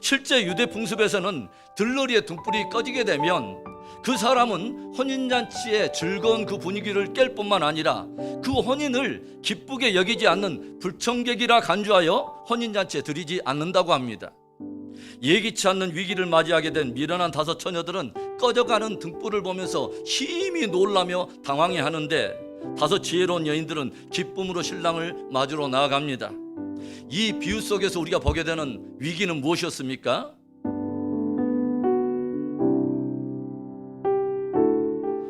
실제 유대 풍습에서는 들러리의 등불이 꺼지게 되면 그 사람은 혼인잔치의 즐거운 그 분위기를 깰 뿐만 아니라 그 혼인을 기쁘게 여기지 않는 불청객이라 간주하여 혼인잔치에 들이지 않는다고 합니다. 예기치 않는 위기를 맞이하게 된 미련한 다섯 처녀들은 꺼져가는 등불을 보면서 심히 놀라며 당황해하는데 다섯 지혜로운 여인들은 기쁨으로 신랑을 맞으러 나아갑니다. 이 비유 속에서 우리가 보게 되는 위기는 무엇이었습니까?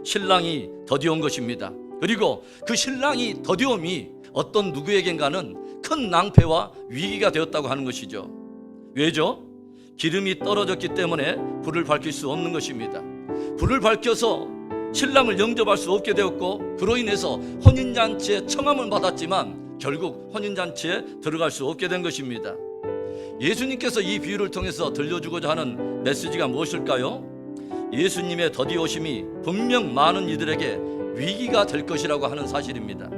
신랑이 더디온 것입니다. 그리고 그 신랑이 더디움이 어떤 누구에겐가는 큰 낭패와 위기가 되었다고 하는 것이죠. 왜죠? 기름이 떨어졌기 때문에 불을 밝힐 수 없는 것입니다. 불을 밝혀서 신랑을 영접할 수 없게 되었고, 그로 인해서 혼인잔치에 청함을 받았지만 결국 혼인잔치에 들어갈 수 없게 된 것입니다. 예수님께서 이 비유를 통해서 들려주고자 하는 메시지가 무엇일까요? 예수님의 더디오심이 분명 많은 이들에게 위기가 될 것이라고 하는 사실입니다.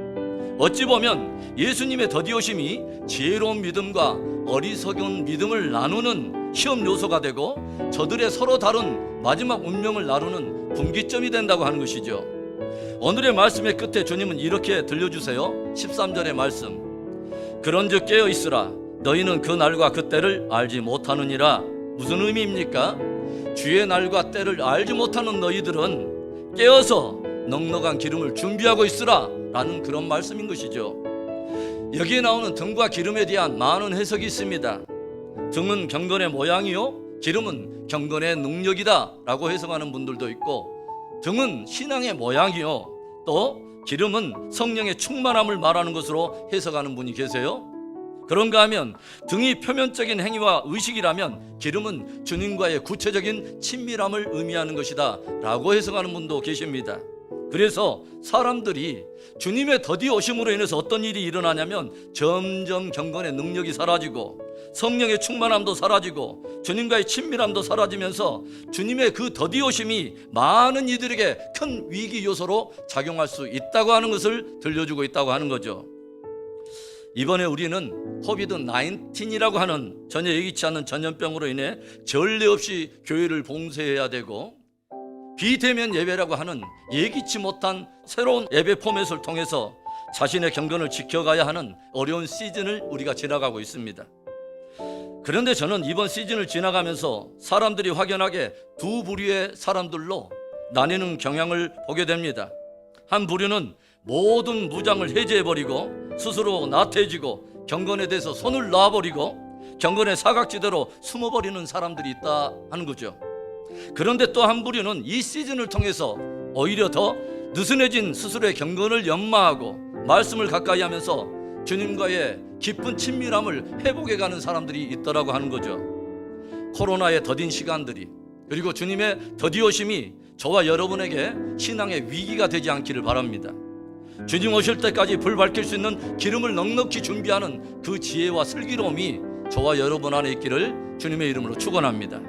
어찌 보면 예수님의 더디오심이 지혜로운 믿음과 어리석은 믿음을 나누는 시험 요소가 되고 저들의 서로 다른 마지막 운명을 나누는 분기점이 된다고 하는 것이죠. 오늘의 말씀의 끝에 주님은 이렇게 들려주세요. 13절의 말씀, 그런즉 깨어 있으라. 너희는 그 날과 그 때를 알지 못하느니라. 무슨 의미입니까? 주의 날과 때를 알지 못하는 너희들은 깨어서 넉넉한 기름을 준비하고 있으라 라는 그런 말씀인 것이죠. 여기에 나오는 등과 기름에 대한 많은 해석이 있습니다. 등은 경건의 모양이요, 기름은 경건의 능력이다 라고 해석하는 분들도 있고, 등은 신앙의 모양이요, 또 기름은 성령의 충만함을 말하는 것으로 해석하는 분이 계세요. 그런가 하면 등이 표면적인 행위와 의식이라면 기름은 주님과의 구체적인 친밀함을 의미하는 것이다 라고 해석하는 분도 계십니다. 그래서 사람들이 주님의 더디오심으로 인해서 어떤 일이 일어나냐면 점점 경건의 능력이 사라지고 성령의 충만함도 사라지고 주님과의 친밀함도 사라지면서 주님의 그 더디오심이 많은 이들에게 큰 위기 요소로 작용할 수 있다고 하는 것을 들려주고 있다고 하는 거죠. 이번에 우리는 코비드-19이라고 하는 전혀 예기치 않는 전염병으로 인해 전례 없이 교회를 봉쇄해야 되고, 비대면 예배라고 하는 예기치 못한 새로운 예배 포맷을 통해서 자신의 경건을 지켜가야 하는 어려운 시즌을 우리가 지나가고 있습니다. 그런데 저는 이번 시즌을 지나가면서 사람들이 확연하게 두 부류의 사람들로 나뉘는 경향을 보게 됩니다. 한 부류는 모든 무장을 해제해버리고 스스로 나태해지고 경건에 대해서 손을 놔버리고 경건의 사각지대로 숨어버리는 사람들이 있다 하는 거죠. 그런데 또 한 부류는 이 시즌을 통해서 오히려 더 느슨해진 스스로의 경건을 연마하고 말씀을 가까이 하면서 주님과의 깊은 친밀함을 회복해가는 사람들이 있더라고 하는 거죠. 코로나의 더딘 시간들이, 그리고 주님의 더디오심이 저와 여러분에게 신앙의 위기가 되지 않기를 바랍니다. 주님 오실 때까지 불 밝힐 수 있는 기름을 넉넉히 준비하는 그 지혜와 슬기로움이 저와 여러분 안에 있기를 주님의 이름으로 축원합니다.